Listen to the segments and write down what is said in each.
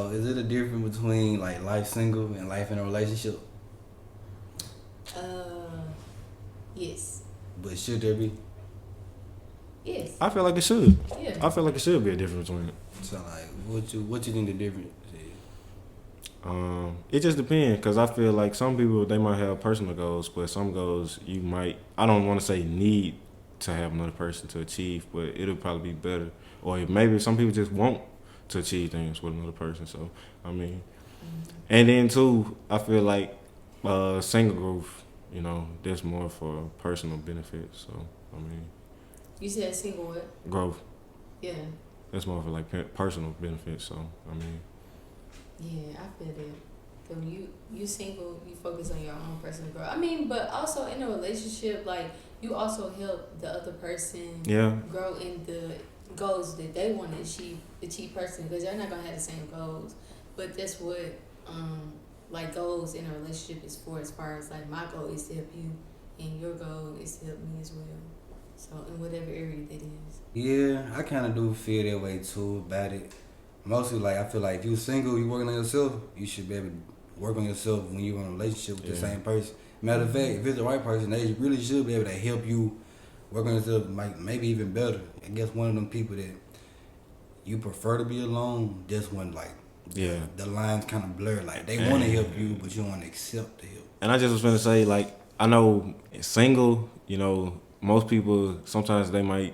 So is it a difference between like life single and life in a relationship? Uh, yes. But should there be? Yes. I feel like it should. Yeah. I feel like it should be a difference between it. So like, what you think the difference is? It just depends, cause I feel like some people they might have personal goals, but some goals you might. I don't want to say need to have another person to achieve, but it'll probably be better. Or maybe some people just want to achieve things with another person. So I mean, and then too, I feel like single growth. You know, that's more for personal benefit. So I mean, You said single what? growth. Yeah. That's more for like personal benefits. So I mean, Yeah, I feel that. So when you single, you focus on your own personal growth. I mean, but also in a relationship, like you also help the other person yeah, grow in the goals that they want to achieve personally, because you're not gonna have the same goals. But that's what like goals in a relationship is for. As far as like my goal is to help you, and your goal is to help me as well. So in whatever area that is. Yeah, I kind of do feel that way too about it. Mostly, like I feel like if you're single, you working on yourself. You should be able to work on yourself when you're in a relationship with the same person. Matter of fact, if it's the right person, they really should be able to help you work on yourself, like maybe even better. I guess one of them people that you prefer to be alone, just when like yeah. the lines kind of blur. Like they want to help you, but you don't want to accept the help. And I just was gonna say, like, I know single, you know, most people sometimes they might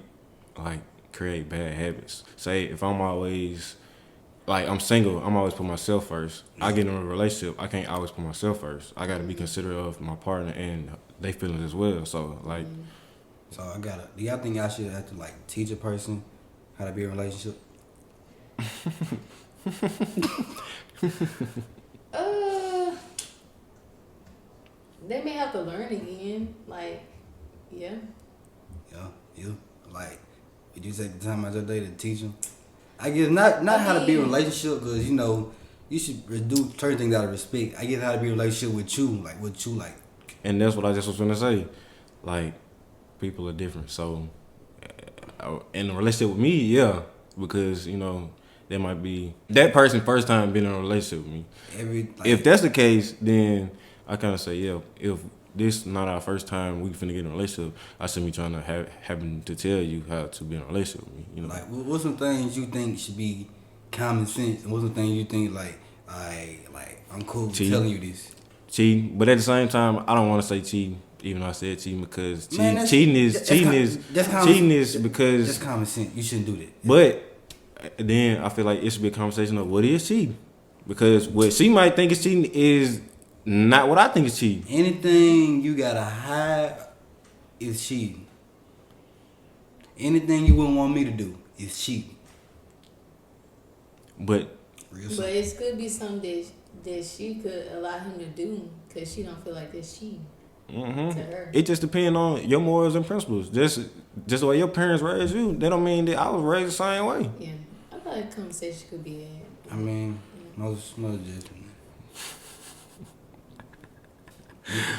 like create bad habits. Say if I'm always like I'm single, I'm always put myself first. I get in a relationship, I can't always put myself first. I gotta be considerate of my partner and they feelings as well. So like, So I gotta. Do y'all think I should have to like teach a person how to be in a relationship? Uh, they may have to learn again. Like, yeah. Yeah, you like. Would you take the time out your day to teach them? I guess not how to be in a relationship, because you know you should do certain things out of respect. I guess how to be in a relationship with you, like what you like. and that's what I just was gonna say. Like, people are different. So in a relationship with me, yeah, because you know there might be that person first time being in a relationship with me. If that's the case, then I kind of say, yeah, if this not our first time we finna get in a relationship, I shouldn't be trying to having to tell you how to be in a relationship with me. You know, like what's some things you think should be common sense, and what's some things you think like I'm cool with telling you this. Cheating, but at the same time, I don't want to say cheating. Even though I said cheating, because Man, cheating is because that's common sense. You shouldn't do that. But then I feel like it should be a conversation of what is cheating, because what she might think is cheating is not what I think is cheating. Anything you gotta hide is cheating. Anything you wouldn't want me to do is cheating. But But it could be something that she could allow him to do because she don't feel like that's cheating to her. it just depends on your morals and principles. Just the way your parents raised you, that don't mean that I was raised the same way. Yeah, I feel like conversation could be had. I mean, most just.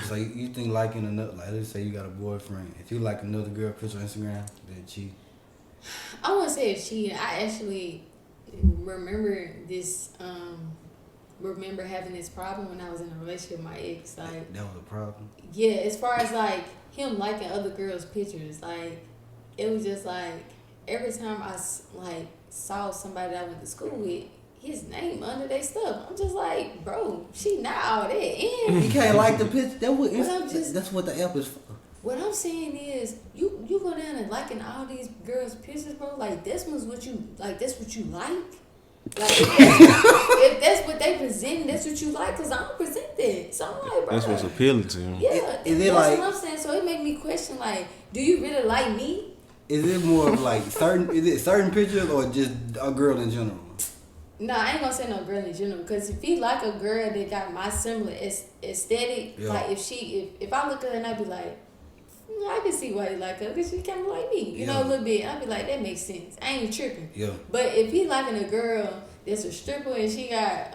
So you think liking another, like let's say you got a boyfriend, if you like another girl picture on Instagram, that cheat? I wouldn't say it's cheating. I actually remember this. Remember having this problem when I was in a relationship with my ex. Like that was a problem. Yeah, as far as like him liking other girls' pictures, like it was just like every time I like saw somebody that I went to school with, his name under their stuff. I'm just like, bro, she not all that. And You can't like the picture. That's what the app is for. what I'm saying is, you go down and liking all these girls' pictures, bro. Like this was what you like. That's what you like. Like if that's what they present, that's what you like. Cause I don't present that. So I'm like, bro, That's what's appealing to him. yeah, Is it that's like? what I'm saying. So it made me question, like, do you really like me? Is it more of like certain? Is it certain pictures or just a girl in general? No, I ain't gonna say no girl in general. Because if he like a girl that got my similar aesthetic, Yeah. like if I look at her and I be like, I can see why he like her because she kind of like me, you know, a little bit. I'd be like, that makes sense. I ain't tripping. Yeah. But if he liking a girl that's a stripper and she got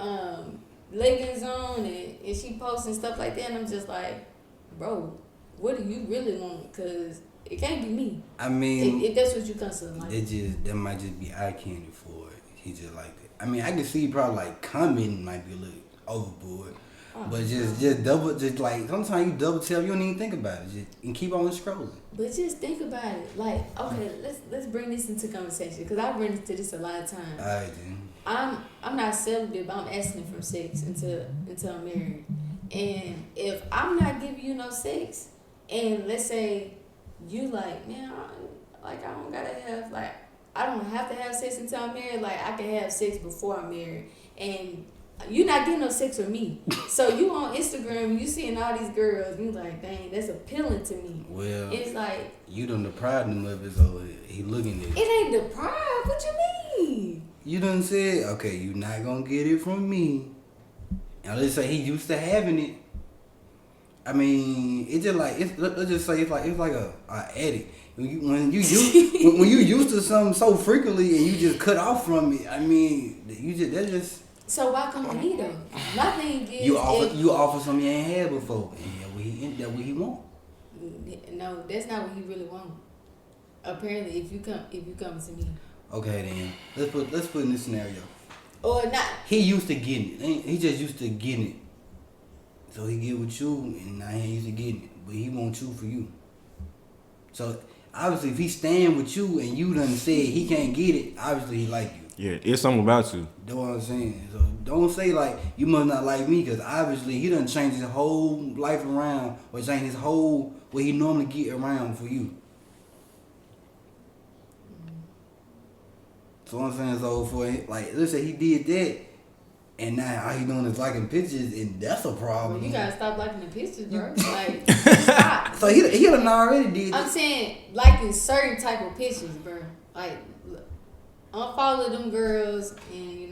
leggings on and she posting stuff like that, and I'm just like, bro, what do you really want? Because it can't be me. I mean, if that's what you consider like. that might just be eye candy for it. He just like that. I mean, I can see probably like commenting might be a little overboard. Oh, But just double, just like sometimes you double tap, you don't even think about it, just and keep on scrolling. But just think about it. Like, okay, let's bring this into conversation because I run into this a lot of times. Alright then. I'm not celibate, but I'm abstinent from sex until I'm married. And if I'm not giving you no sex, and let's say you like, man, I don't gotta have like I don't have to have sex until I'm married. Like I can have sex before I'm married, and you're not getting no sex with me. So you on Instagram, you seeing all these girls, and you like, dang, that's appealing to me. Well, It's like you done deprived him of it, so he looking at it. it ain't deprived. What you mean? You done said, okay, you not gonna get it from me. And let's say he used to having it. I mean, it's just like let's just say it's like a addict. When you used to something so frequently and you just cut off from it. I mean, that's just. So why come to me though? My thing is You offer something you ain't had before, and that what he want. No, that's not what he really want. Apparently, if you come to me, Okay, then let's put in this scenario. or not. He used to getting it. He just used to getting it. So he get with you, and now he ain't used to getting it, but he want you for you. So obviously, if he stand with you and you done said he can't get it, obviously he like you. Yeah, it's something about you. That's what I'm saying. So don't say like you must not like me, because obviously he done changed his whole life around, or change his whole what he normally get around for you. So I'm saying, so for like, let's say he did that, and now all he doing is liking pictures, and that's a problem. Well, you gotta stop liking the pictures, bro. Like, stop. So he done already did. I'm saying liking certain type of pictures, bro. Like, look, unfollow them girls, and you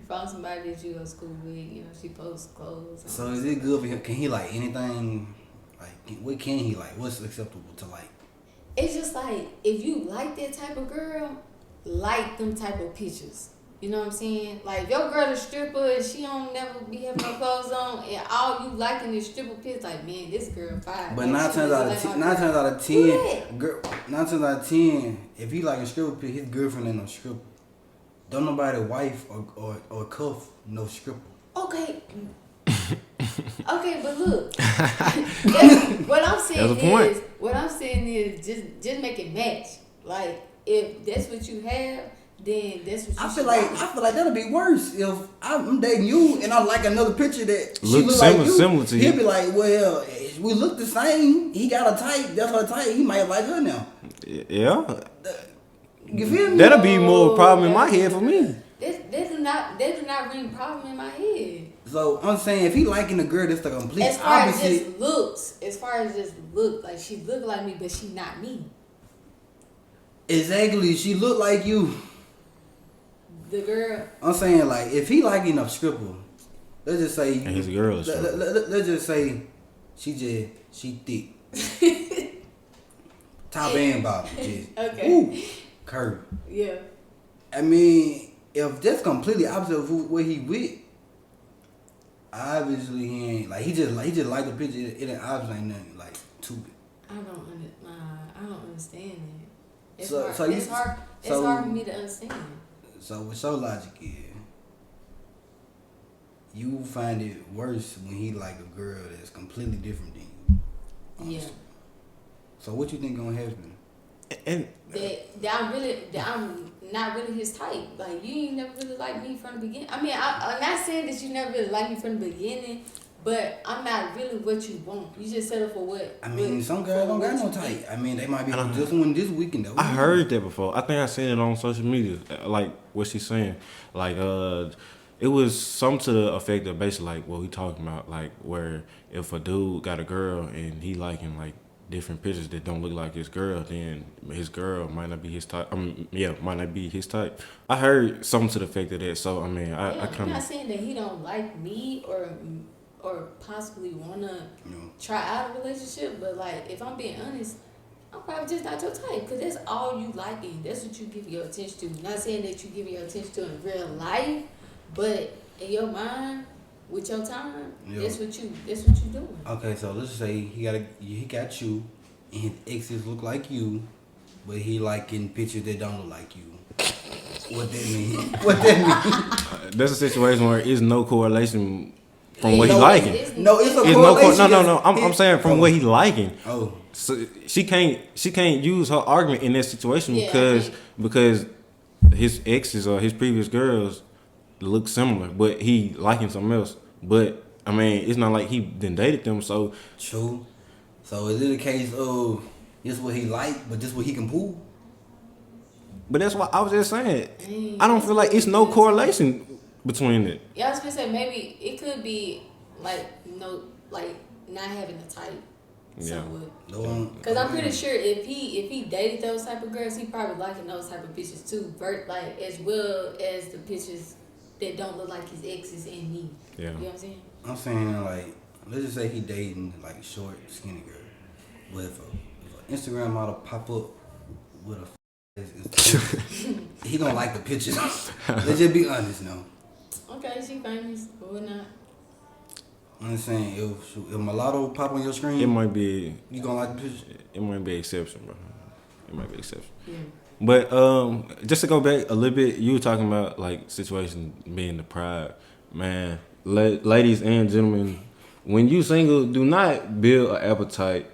follow somebody that you go to school with. You know, she posts clothes. So is it good for him? Can he like anything? Like, what can he like? What's acceptable to like? It's just like if you like that type of girl, like them type of pictures. You know what I'm saying? Like if your girl a stripper and she don't never be having no clothes on, and all you liking is stripper pictures, like man, this girl fine. But Like, 9 times out of 10, if he like a stripper pic, his girlfriend ain't no stripper. Don't nobody wife or cuff no stripper. Okay. Okay, but look. What I'm saying is just make it match. Like if that's what you have, then that's what you I feel like that'll be worse if I'm dating you and I like another picture that she look similar, like you. similar to He'll you. be like, well, we look the same. He got a type. That's her type. He might like her now. Yeah. You feel me? That'll be more problem in my head for me. They do not bring problem in my head. So I'm saying if he liking a girl that's the complete As far opposite. as just look, like she look like me, but she not me. Exactly, she look like you. The girl. I'm saying like if he liking a stripper, let's just say And he's a girl. let's just say she thick. Top and bottom, just Okay. ooh, curve. Yeah. I mean, if that's completely opposite of what he with, obviously he ain't like he just like the picture. It ain't obviously ain't nothing like to it. I don't understand it. It's So- hard. so It's you- hard. It's so- hard for me to understand. So what's your logic is? You find it worse when he like a girl that's completely different than you. Yeah. So what you think gonna happen? And That I'm not really his type. Like you ain't never really liked me from the beginning. I mean, I'm not saying that you never really liked me from the beginning, but I'm not really what you want. You just settle for what. I mean, some girls don't got no type. I mean, they might be just one this weekend though. I heard that before. I think I seen it on social media. Like what she's saying. Like it was some to the effect of basically like what we talking about. Like where if a dude got a girl and he liking like different pictures that don't look like his girl, then his girl might not be his type. Might not be his type. I heard something to the effect of that. So I mean, I I'm kind not of saying that he don't like me or possibly wanna try out a relationship, but like if I'm being honest, I'm probably just not your type because that's all you liking. That's what you give your attention to. Not saying that you give your attention to in real life, but in your mind with your time, that's what you doing. Okay, so let's say he got you, and his exes look like you, but he liking pictures that don't look like you. What that mean? What that mean? That's a situation where it's no correlation from what he No, liking. No, it's a It's no correlation. no. I'm saying from what he liking. Oh, So she can't use her argument in that situation Yeah, because his exes or his previous girls look similar, but he liking something else. But I mean, it's not like he then dated them. So true. So is it a case of this what he like, but this what he can pull? but that's why I was just saying. Dang, I don't that's feel like it's no good. correlation between it. Yeah, I was gonna say maybe it could be like like not having a type. Yeah. No, Because I'm pretty sure if he dated those type of girls, he probably liking those type of bitches too. Like as well as the bitches that don't look like his exes and me. Yeah. You know what I'm saying? I'm saying like, let's just say he dating like short, skinny girl. But if an Instagram model pop up with a he don't like the pictures. Let's just be honest now. Okay, she famous or not. I'm saying if mulatto pop on your screen, It might be you gonna like the picture? it might be exception, bro. It might be exception. Yeah. But just to go back a little bit, you were talking about like situation being deprived, man. Ladies and gentlemen, when you single, do not build an appetite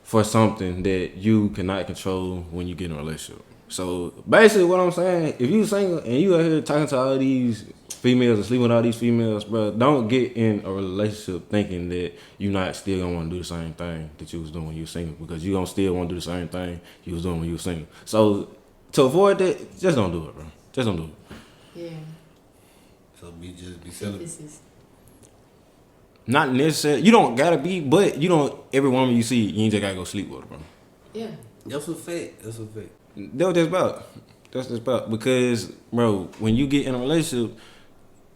for something that you cannot control when you get in a relationship. So basically, what I'm saying, if you single and you out here talking to all these females and sleeping with all these females, bro, don't get in a relationship thinking that you not still gonna want to do the same thing that you was doing when you were single, because you gonna still want to do the same thing you was doing when you were single. So to avoid that, just don't do it, bro. Just don't do it. Yeah. So be celibate. Synthesis. Not necessarily. You don't gotta be, but you don't. Every woman you see, you ain't just gotta go sleep with her, bro. Yeah. That's a fact. That's a fact. That's what that's about. That's what it's about. Because, bro, when you get in a relationship,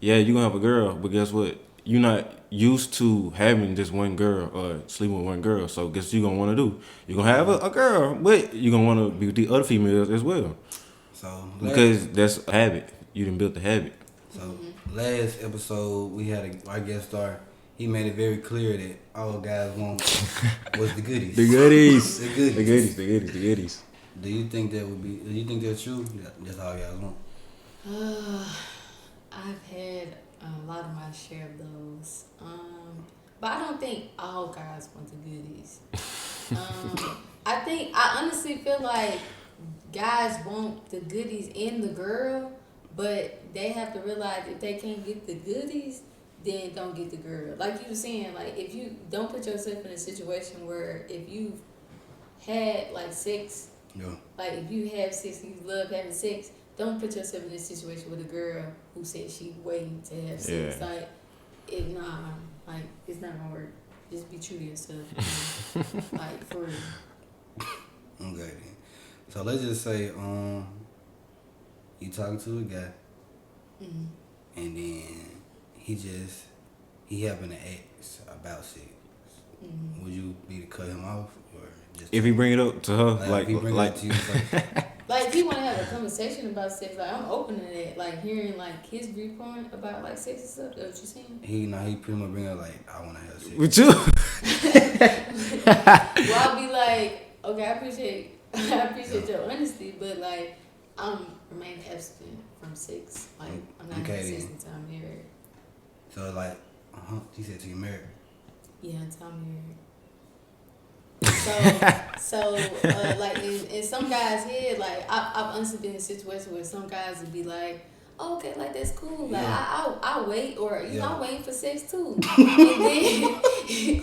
yeah, you gonna have a girl, but guess what? You're not used to having just one girl or sleeping with one girl. So guess what you gonna want to do? You're gonna have a girl, but you're gonna want to be with the other females as well. So Because that's a habit. You done built the habit. So last episode we had our guest star. He made it very clear that all guys want was the goodies. The goodies. The goodies. The goodies. The goodies. The goodies. Do you think that would be? Do you think that's true? That's all guys want. I've had a lot of my share of those. But I don't think all guys want the goodies. I honestly feel like guys want the goodies in the girl, but they have to realize if they can't get the goodies, then don't get the girl. Like you were saying, like if you don't put yourself in a situation where if you've had like sex, Yeah. like if you have sex and you love having sex, don't put yourself in this situation with a girl who said she waiting to have sex. Yeah. Like, it's not gonna work. Just be true to yourself. Like for real. Okay then. So let's just say you talking to a guy Mm-hmm. and then he happened to ask about sex. Mm-hmm. Would you be to cut him off or just If he bring it up to her, if he bring it up to you first? Like, if you want to have a conversation about sex, like, I'm open to that. Like, hearing, like, his viewpoint about, like, sex and stuff. That's what you're saying? He pretty much bring up like, I want to have sex. with you. Well, I'll be like, okay, I appreciate your honesty, but, like, I'm remain abstinent from sex. Like, I'm not Okay, having sex then. until I'm married. So like, he said to get married. Yeah, until I'm married. So like in some guys' head, like I've honestly been in a situation where some guys would be like, oh, okay, like that's cool. Like Yeah. I'll wait, or you know, Yeah. I'm waiting for sex too. And then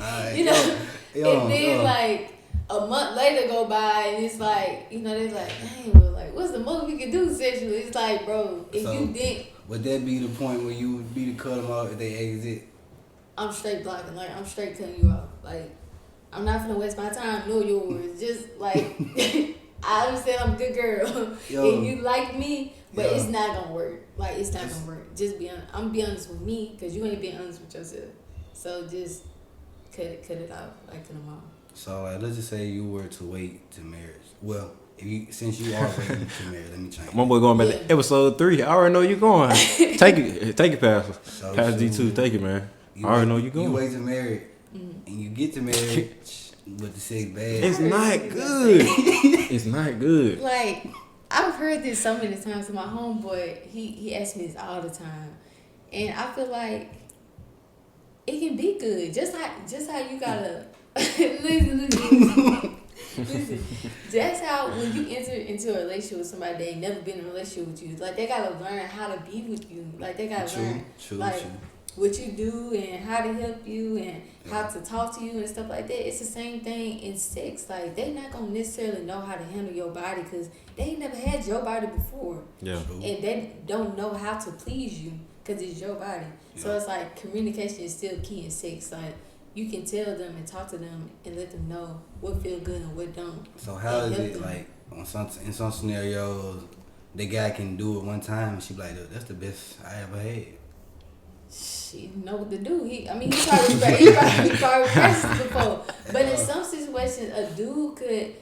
Alright. you know, and then yeah. like a month later go by and it's like, you know, they're like, dang, well, like what's the most we can do sexually? It's like, bro, if So- you think Would that be the point where you would be to cut them off if they exit? I'm straight blocking, like I'm straight cutting you off, like. I'm not gonna waste my time nor yours. Just like I understand I'm a good girl Yo. and you like me, but Yeah. it's not gonna work. Like it's not gonna work. Just be honest. I'm gonna be honest with me because you ain't being honest with yourself. So just cut it off. Like cut them off. So like, let's just say you were to wait to marriage. Well, since you are waiting to marriage, let me change. My boy going back to episode 3. I already know you going. Take it, Pastor. So, Pastor D2, take it, man. I already know you going. You wait to marriage, and you get to marriage, but the sex bad. It's not good. It's not good. Like I've heard this so many times from my homeboy. He asks me this all the time, and I feel like it can be good. Just how you gotta listen. That's how when you enter into a relationship with somebody they ain't never been in a relationship with you, like they gotta learn how to be with you. Like they gotta learn like what you do and how to help you and how to talk to you and stuff like that. It's the same thing in sex. Like they not gonna necessarily know how to handle your body because they ain't never had your body before. Yeah. And they don't know how to please you because it's your body. Yeah. So it's like communication is still key in sex. Like you can tell them and talk to them and let them know what feel good and what don't. So how is it them. Like in some scenarios the guy can do it one time and she be like, that's the best I ever had. She know what to do. He probably practiced before. But in some situations, a dude could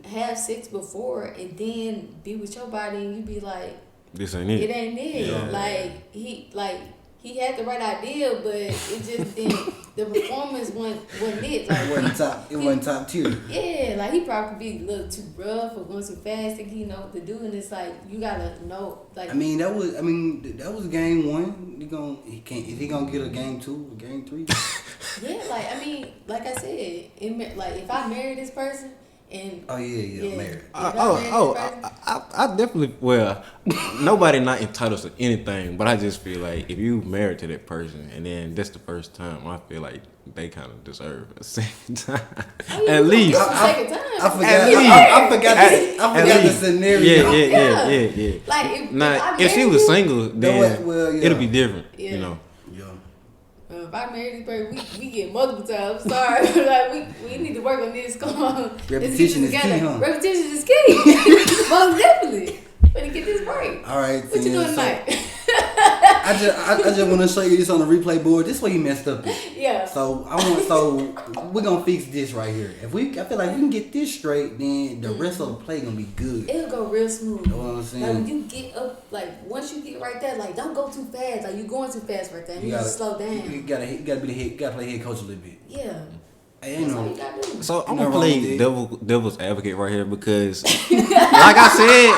have sex before and then be with your body, and you be like, "This ain't it." It ain't it. Yeah. He had the right idea, but it just didn't. The performance wasn't it. Like, it wasn't top tier. Yeah, like he probably be a little too rough or going too fast. Think he know what to do, and it's like you gotta know. Like that was game one. Is he gonna get a game 2 or game 3? Yeah, like I said, if I marry this person. And married. I definitely, nobody not entitled to anything, but I just feel like if you married to that person and then that's the first time, I feel like they kind of deserve a second time. At least. I forgot the scenario. Yeah. Like if she was single, then it'll be different, you know. If I marry this person, we get multiple times. Sorry, like we need to work on this. Come on, repetition is key, huh? Repetition is key. Most definitely. Better get this break. All right. What you doing tonight? I just want to show you this on the replay board. This is where you messed up. Yeah. So we're gonna fix this right here. I feel like we can get this straight, then the rest of the play gonna be good. It'll go real smooth. You know what I'm saying? Like when you get up, like once you get right there, like don't go too fast. Like you going too fast right there. You gotta slow down. You gotta play head coach a little bit. Yeah. That's all you gotta do. So I'm gonna play devil's advocate right here because, like I said.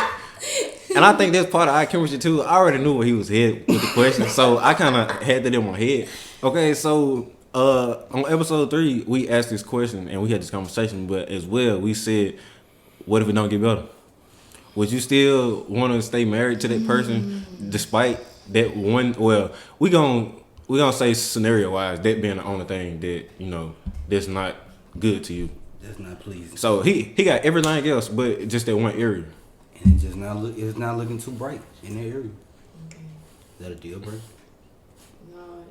And I think that's part of our chemistry too. I already knew where he was headed with the question, so I kind of had that in my head. Okay, so on episode 3, we asked this question and we had this conversation, but as well, we said, what if it don't get better? Would you still want to stay married to that person despite that one? Well, we gonna say scenario wise, that being the only thing that, you know, that's not good to you. That's not pleasing. So he got everything else, but just that one area. And it's not looking too bright in that area. Okay. Is that a deal breaker? No.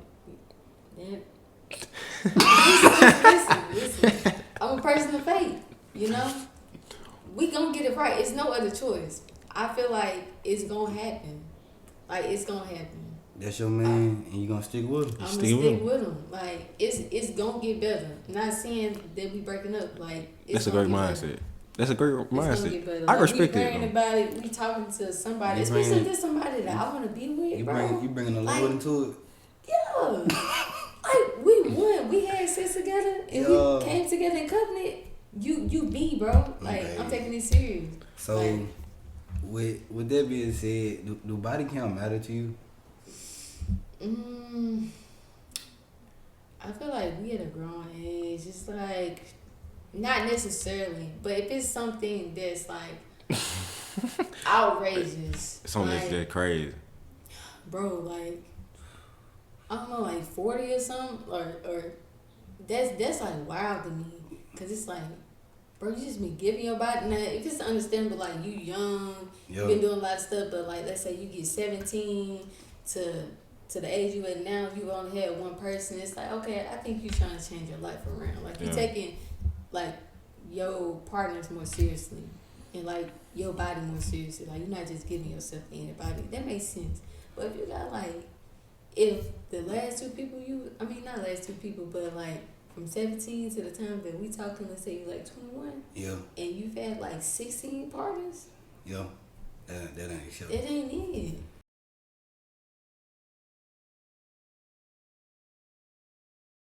Listen. I'm a person of faith, you know? We gonna get it right. It's no other choice. I feel like it's gonna happen. Like, it's gonna happen. That's your man, and you gonna stick with him? I'm gonna stick with him. Like, it's gonna get better. I'm not saying that we breaking up. Like, that's a great mindset. Better. That's a great mindset. I respect it. We talking to somebody, especially this somebody that I want to be with, bro. You bringing the Lord into it? Yeah. Like, we won. We had sex together, and we came together in covenant. You be, bro. Like, okay. I'm taking this serious. So, like, with that being said, do body count matter to you? I feel like we at a grown age. It's like, not necessarily, but if it's something that's like outrageous, something that's just crazy, bro. Like, I don't know, like 40 or something, or that's like wild to me, cause it's like, bro, you just been giving your body. Now, if it's understandable, like you young, you been doing a lot of stuff, but like let's say you get 17 to the age you at now, if you only had one person, it's like, okay, I think you trying to change your life around. Like you taking like your partners more seriously and like your body more seriously. Like you're not just giving yourself to anybody. That makes sense. But if you got like, if the last two people not last two people, but like from 17 to the time that we talking, let's say you like 21. Yeah. And you've had like 16 partners. Yeah. That ain't sure. That ain't it.